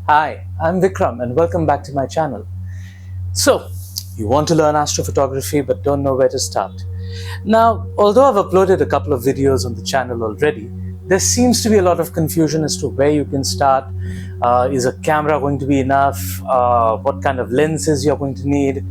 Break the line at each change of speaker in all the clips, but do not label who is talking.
Hi, I'm Vikram and welcome back to my channel. So, you want to learn astrophotography but don't know where to start. Now, although I've uploaded a couple of videos on the channel already, there seems to be a lot of confusion as to where you can start. Is a camera going to be enough? What kind of lenses you're going to need?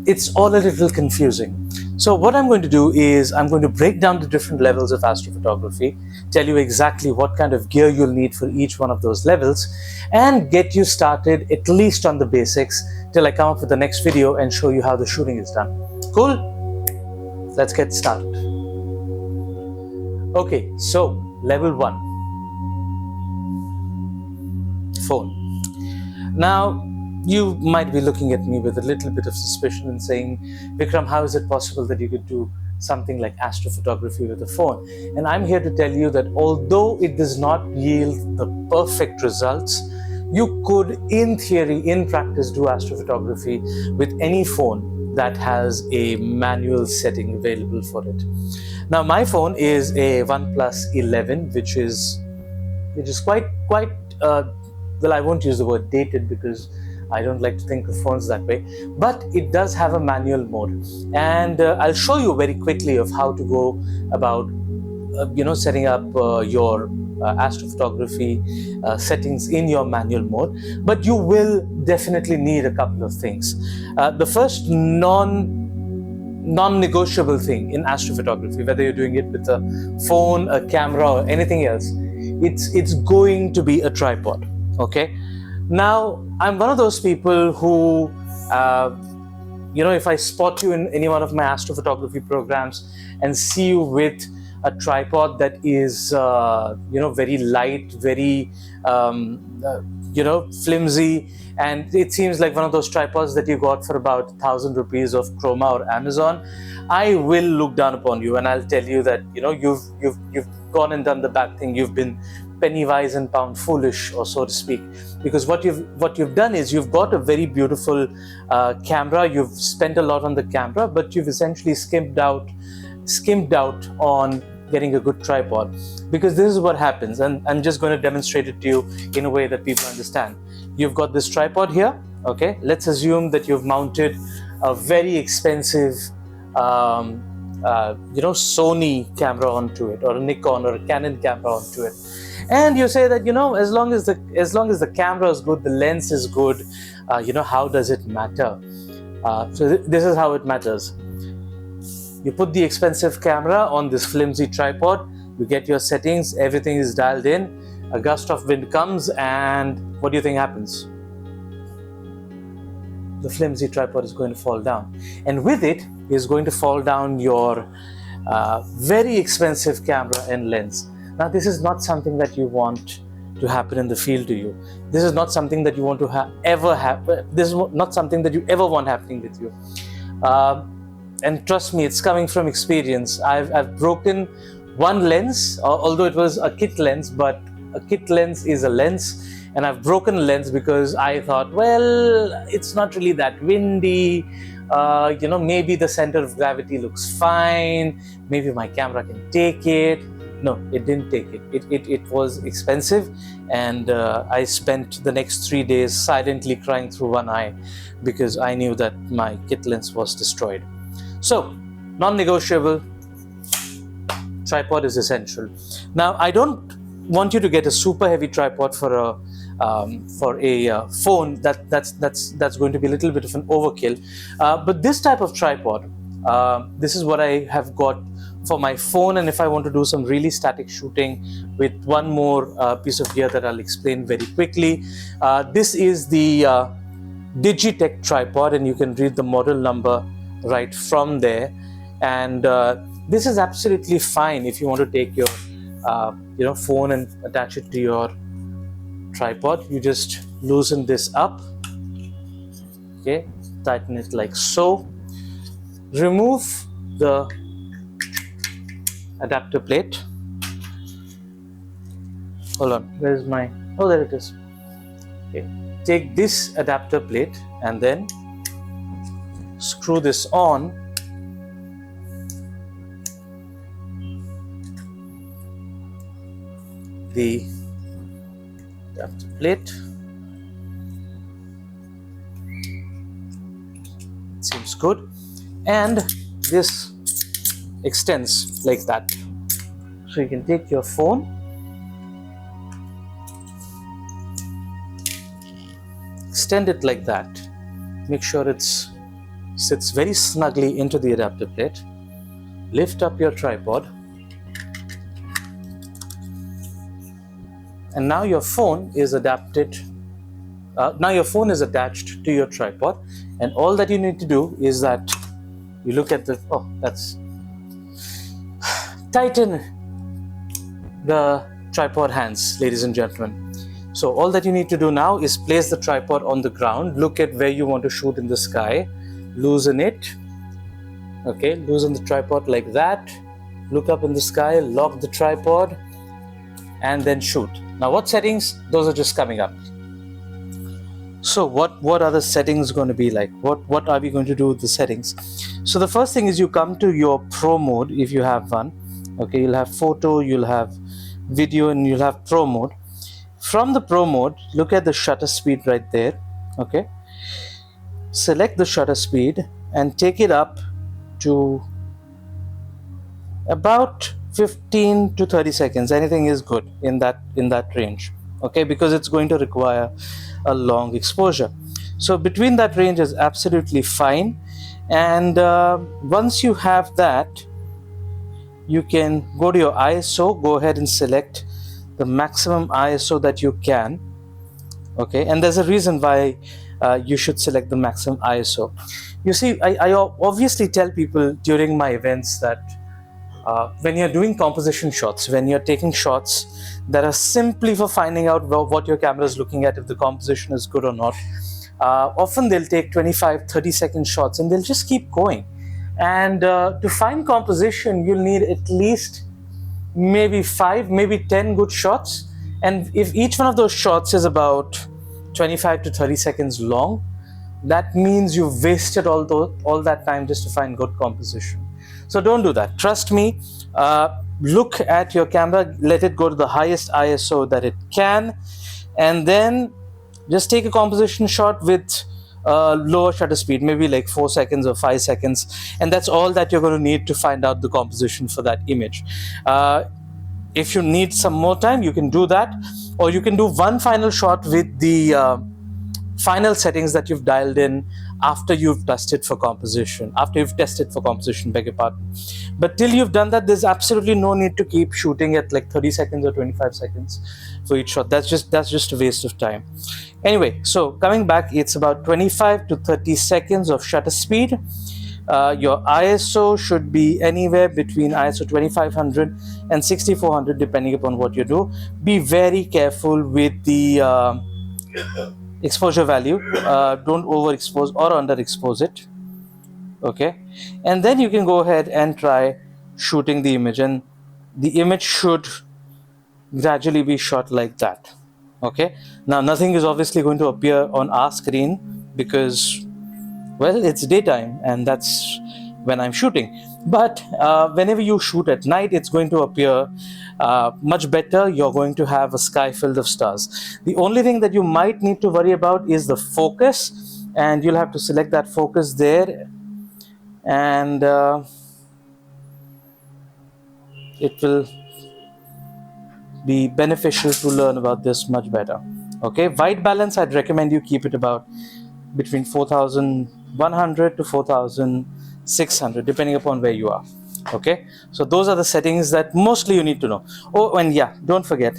It's all a little confusing. So what I'm going to do is I'm going to break down the different levels of astrophotography, tell you exactly what kind of gear you'll need for each one of those levels, and get you started at least on the basics till I come up with the next video and show you how the shooting is done. Cool? Let's get started. Okay, so level 1, phone. Now, you might be looking at me with a little bit of suspicion and saying, Vikram, how is it possible that you could do something like astrophotography with a phone? And I'm here to tell you that although it does not yield the perfect results, you could, in theory, in practice, do astrophotography with any phone that has a manual setting available for it. Now, my phone is a OnePlus 11, which is quite well, I won't use the word dated because I don't like to think of phones that way, but it does have a manual mode, and I'll show you very quickly of how to go about setting up your astrophotography settings in your manual mode. But you will definitely need a couple of things. The first non-negotiable thing in astrophotography, whether you're doing it with a phone, a camera, or anything else, it's going to be a tripod. Okay, now I'm one of those people who if I spot you in any one of my astrophotography programs and see you with a tripod that is very light, very flimsy, and it seems like one of those tripods that you got for about 1,000 rupees of Chroma or Amazon, I will look down upon you and I'll tell you that you've gone and done the bad thing. You've been penny wise and pound foolish, or so to speak, because what you've done is you've got a very beautiful camera. You've spent a lot on the camera, but you've essentially skimped out on getting a good tripod. Because this is what happens, and I'm just going to demonstrate it to you in a way that people understand. You've got this tripod here. Okay, let's assume that you've mounted a very expensive Sony camera onto it, or a Nikon or a Canon camera onto it, and you say that as long as the camera is good, the lens is good, how does it matter? This is how it matters. You put the expensive camera on this flimsy tripod, you get your settings, everything is dialed in, a gust of wind comes, and what do you think happens? The flimsy tripod is going to fall down, and with it is going to fall down your very expensive camera and lens. Now, this is not something that you want to happen in the field to you. This is not something that you want to ever happen. This is not something that you ever want happening with you. And trust me, it's coming from experience. I've broken one lens, although it was a kit lens, but a kit lens is a lens. And I've broken a lens because I thought, well, it's not really that windy. Maybe the center of gravity looks fine. Maybe my camera can take it. No, it didn't take it. It was expensive, and I spent the next 3 days silently crying through one eye because I knew that my kit lens was destroyed. So, non-negotiable, tripod is essential. Now, I don't want you to get a super heavy tripod for a phone. That's going to be a little bit of an overkill. But this type of tripod, this is what I have got for my phone, and if I want to do some really static shooting with one more piece of gear that I'll explain very quickly. This is the Digitech tripod, and you can read the model number right from there. And this is absolutely fine if you want to take your phone and attach it to your tripod. You just loosen this up, okay, tighten it like so, remove the adapter plate. Hold on, where's my, oh, there it is. Okay, take this adapter plate and then screw this on. The adapter plate, Seems good. And this extends like that. So you can take your phone, extend it like that. Make sure it sits very snugly into the adapter plate. Lift up your tripod. And now your phone is attached to your tripod, and all that you need to do is that you look at tighten the tripod hands, ladies and gentlemen. So all that you need to do now is place the tripod on the ground, look at where you want to shoot in the sky, loosen it, okay, loosen the tripod like that, look up in the sky, lock the tripod, and then shoot. Now what settings? Those are just coming up. So what are the settings going to be like? What are we going to do with the settings? So the first thing is you come to your pro mode if you have one. Okay, you'll have photo, you'll have video, and you'll have pro mode. From the pro mode, look at the shutter speed right there. Okay, select the shutter speed and take it up to about 15 to 30 seconds. Anything is good in that range. Okay, because it's going to require a long exposure. So between that range is absolutely fine. And once you have that, you can go to your ISO, go ahead and select the maximum ISO that you can. Okay, and there's a reason why you should select the maximum ISO. You see, I obviously tell people during my events that when you're doing composition shots, when you're taking shots that are simply for finding out what your camera is looking at, if the composition is good or not, often they'll take 25-30 second shots and they'll just keep going. And to find composition, you'll need at least maybe 5, maybe 10 good shots. And if each one of those shots is about 25 to 30 seconds long, that means you've wasted all that time just to find good composition. So don't do that. Trust me. Look at your camera, let it go to the highest ISO that it can, and then just take a composition shot with lower shutter speed, maybe like 4 seconds or 5 seconds, and that's all that you're going to need to find out the composition for that image. If you need some more time, you can do that, or you can do one final shot with the final settings that you've dialed in after you've tested for composition, beg your pardon. But till you've done that, there's absolutely no need to keep shooting at like 30 seconds or 25 seconds for each shot. That's just a waste of time. Anyway, so coming back, it's about 25 to 30 seconds of shutter speed. Your ISO should be anywhere between ISO 2500 and 6400 depending upon what you do. Be very careful with the exposure value. Don't overexpose or underexpose it. Okay, and then you can go ahead and try shooting the image, and the image should gradually be shot like that. Okay, now nothing is obviously going to appear on our screen because, well, it's daytime and that's when I'm shooting. But whenever you shoot at night, it's going to appear much better. You're going to have a sky filled of stars. The only thing that you might need to worry about is the focus, and you'll have to select that focus there, and it will be beneficial to learn about this much better. Okay, white balance, I'd recommend you keep it about between 4100 to 4600 depending upon where you are. Okay, so those are the settings that mostly you need to know. Oh, and yeah, don't forget,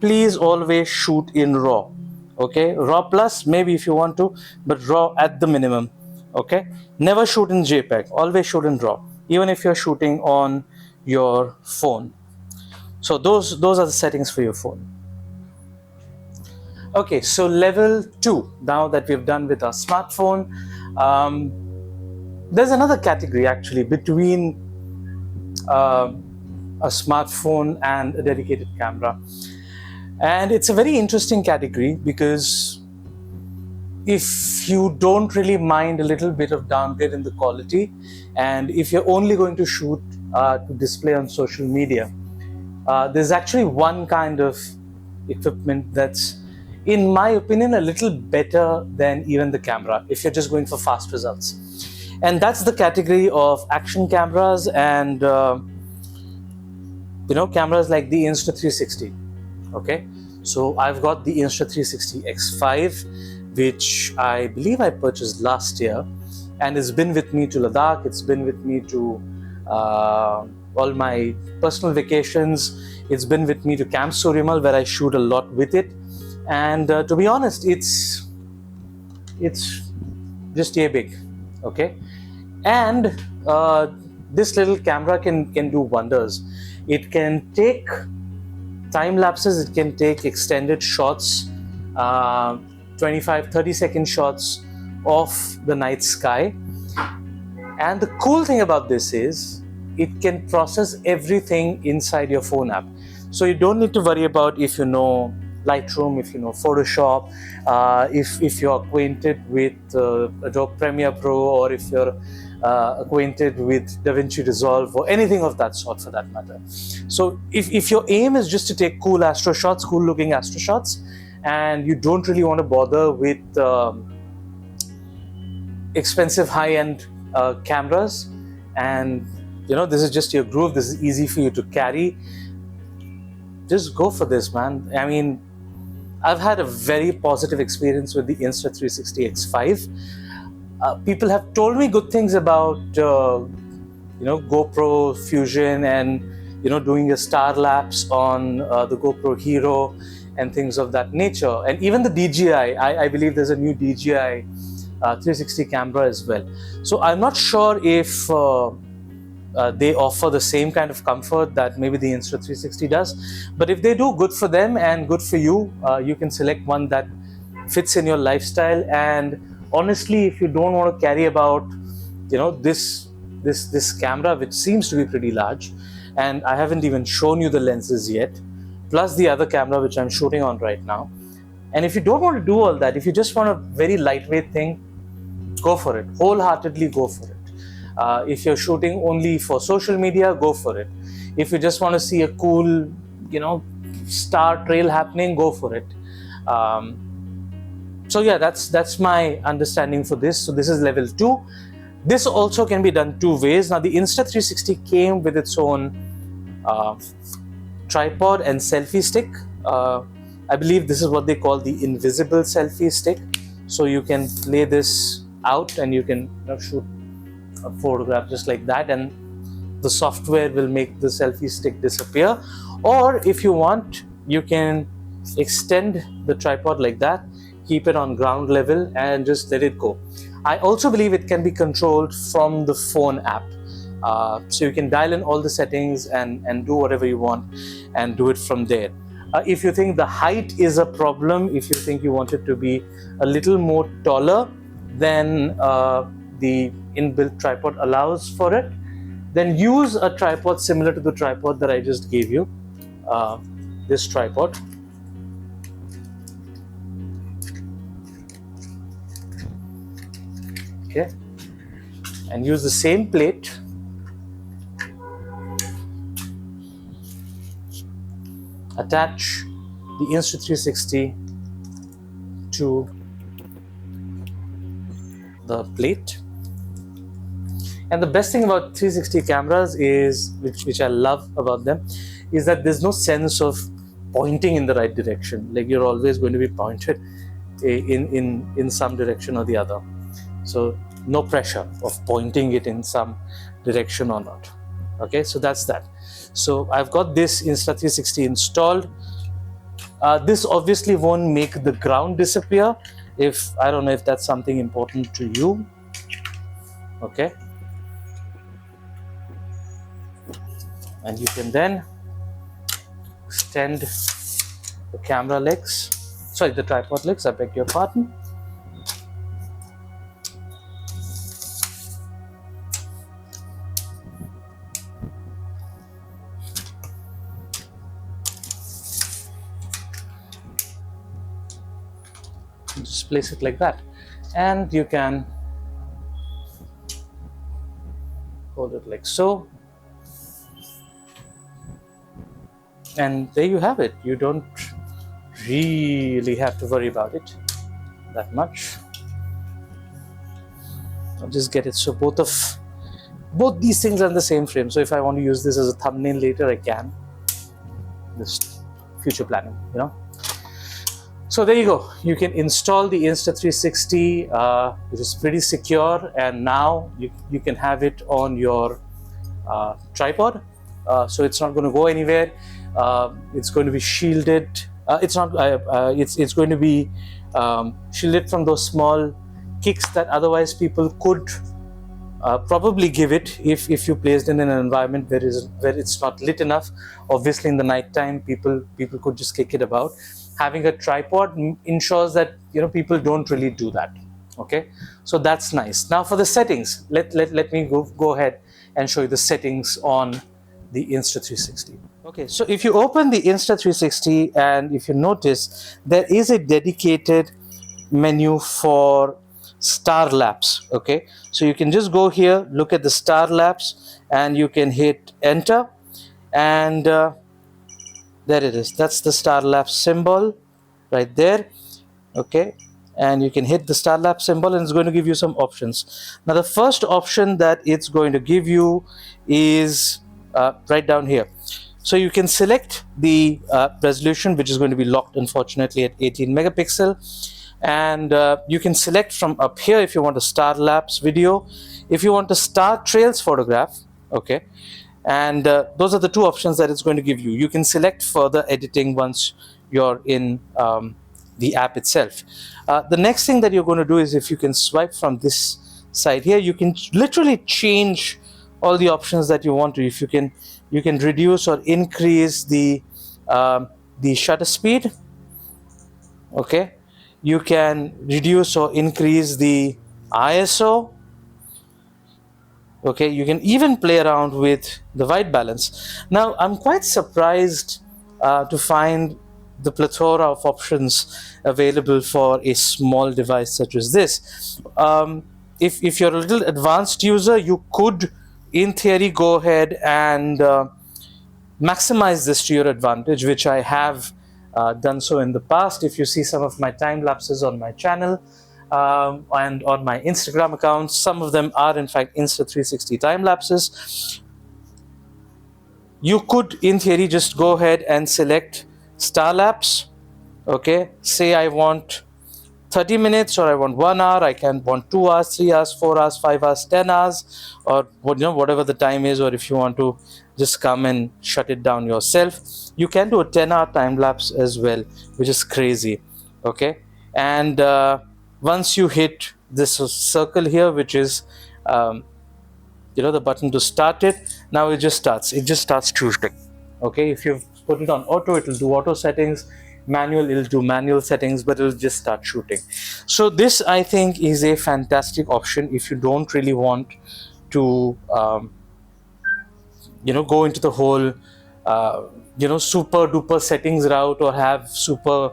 please always shoot in RAW. Okay, RAW plus maybe if you want to, but RAW at the minimum. Okay, never shoot in JPEG, always shoot in RAW, even if you're shooting on your phone. So those are the settings for your phone. Okay, so level 2, now that we've done with our smartphone, there's another category actually between a smartphone and a dedicated camera, and it's a very interesting category because if you don't really mind a little bit of downgrade in the quality, and if you're only going to shoot to display on social media, there's actually one kind of equipment that's in my opinion, a little better than even the camera if you're just going for fast results. And that's the category of action cameras and cameras like the Insta360. Okay, so I've got the Insta360 X5, which I believe I purchased last year, and it's been with me to Ladakh. It's been with me to all my personal vacations. It's been with me to Camp Suryamal, where I shoot a lot with it. And to be honest, it's just a big, okay. And this little camera can do wonders. It can take time lapses, it can take extended shots, 25-30 second shots of the night sky. And the cool thing about this is it can process everything inside your phone app. So you don't need to worry about if you know Lightroom, if you know Photoshop, if you're acquainted with Adobe Premiere Pro, or if you're acquainted with DaVinci Resolve, or anything of that sort for that matter. So if your aim is just to take cool astro shots, cool looking astro shots, and you don't really want to bother with expensive high-end cameras, and this is just your groove, this is easy for you to carry, just go for this, man. I mean, I've had a very positive experience with the Insta360 X5. People have told me good things about GoPro Fusion and doing a star lapse on the GoPro Hero and things of that nature. And even the DJI, I believe there's a new DJI 360 camera as well. So I'm not sure if they offer the same kind of comfort that maybe the Insta360 does, but if they do, good for them and good for you. You can select one that fits in your lifestyle. And honestly, if you don't want to carry about this camera, which seems to be pretty large, and I haven't even shown you the lenses yet, plus the other camera which I'm shooting on right now, and if you don't want to do all that, if you just want a very lightweight thing, go for it. Wholeheartedly go for it. If you're shooting only for social media, go for it. If you just want to see a cool, star trail happening, go for it. So yeah, that's my understanding for this. So this is level 2. This also can be done 2 ways. Now the Insta360 came with its own tripod and selfie stick. I believe this is what they call the invisible selfie stick. So you can lay this out and you can shoot a photograph just like that, and the software will make the selfie stick disappear. Or if you want, you can extend the tripod like that, keep it on ground level and just let it go. I also believe it can be controlled from the phone app. So you can dial in all the settings and do whatever you want and do it from there. If you think the height is a problem, if you think you want it to be a little more taller than the inbuilt tripod allows for it, then use a tripod similar to the tripod that I just gave you, this tripod. Okay, and use the same plate. Attach the Insta360 to the plate. And the best thing about 360 cameras is, which I love about them, is that there's no sense of pointing in the right direction. Like you're always going to be pointed in some direction or the other. So no pressure of pointing it in some direction or not. Okay, so that's that. So I've got this Insta360 installed. This obviously won't make the ground disappear. I don't know if that's something important to you. Okay. And you can then extend the camera legs, sorry, the tripod legs, I beg your pardon. Just place it like that, and you can hold it like so. And there you have it. You don't really have to worry about it that much. I'll just get it so both these things are in the same frame. So if I want to use this as a thumbnail later, I can. This future planning, you know. So there you go. You can install the Insta360, which is pretty secure, and now you can have it on your tripod. So it's not going to go anywhere. It's going to be shielded. It's going to be shielded from those small kicks that otherwise people could probably give it if you placed it in an environment where it's not lit enough. Obviously, in the night time, people could just kick it about. Having a tripod ensures that people don't really do that. Okay, so that's nice. Now for the settings, let me go ahead and show you the settings on the Insta360. Okay, so if you open the Insta360 and if you notice, there is a dedicated menu for star lapse. Okay, so you can just go here, look at the star lapse, and you can hit enter, and there it is. That's the star lapse symbol right there. Okay, and you can hit the star lapse symbol and it's going to give you some options. Now the first option that it's going to give you is right down here. So you can select the resolution, which is going to be locked unfortunately at 18 megapixel, and you can select from up here if you want a star lapse video, if you want a star trails photograph. Okay, and those are the two options that it's going to give you. You can select further editing once you're in the app itself. The next thing that you're going to do is, if you can swipe from this side here, you can literally change all the options that you want to. If you can reduce or increase the shutter speed. Okay, you can reduce or increase the ISO. Okay, you can even play around with the white balance. Now I'm quite surprised to find the plethora of options available for a small device such as this. If you're a little advanced user, you could in theory go ahead and maximize this to your advantage, which I have done so in the past. If you see some of my time lapses on my channel and on my Instagram account, some of them are in fact Insta360 time lapses. You could in theory just go ahead and select star lapse. Okay, say I want 30 minutes or I want 1 hour. I can want 2 hours, 3 hours, 4 hours, 5 hours, 10 hours, or whatever the time is. Or if you want to just come and shut it down yourself, you can do a 10-hour time lapse as well, which is crazy. Okay, and once you hit this circle here, which is the button to start it, now it just starts shooting. Okay, if you've put it on auto, it will do auto settings. Manual, it'll do manual settings, but it'll just start shooting. So this, I think, is a fantastic option if you don't really want to go into the whole super duper settings route, or have super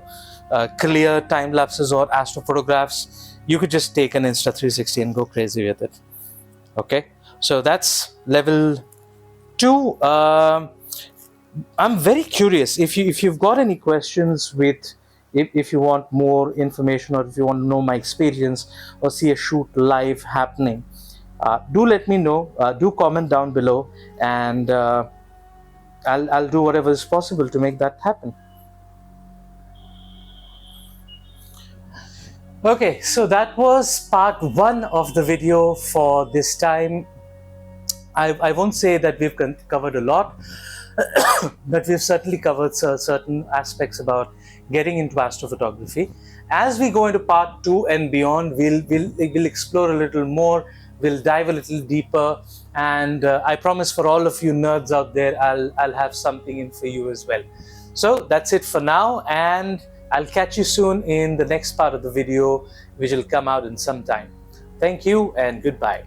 clear time lapses or astrophotographs. You could just take an Insta360 and go crazy with it. Okay, so that's level 2. I'm very curious if you've got any questions if you want more information, or if you want to know my experience or see a shoot live happening, do let me know. Do comment down below, and I'll do whatever is possible to make that happen. Okay, so that was part 1 of the video for this time. I won't say that we've covered a lot, but we've certainly covered certain aspects about getting into astrophotography. As we go into part 2 and beyond, we'll explore a little more. We'll dive a little deeper, and I promise for all of you nerds out there, I'll have something in for you as well. So that's it for now, and I'll catch you soon in the next part of the video, which will come out in some time. Thank you and goodbye.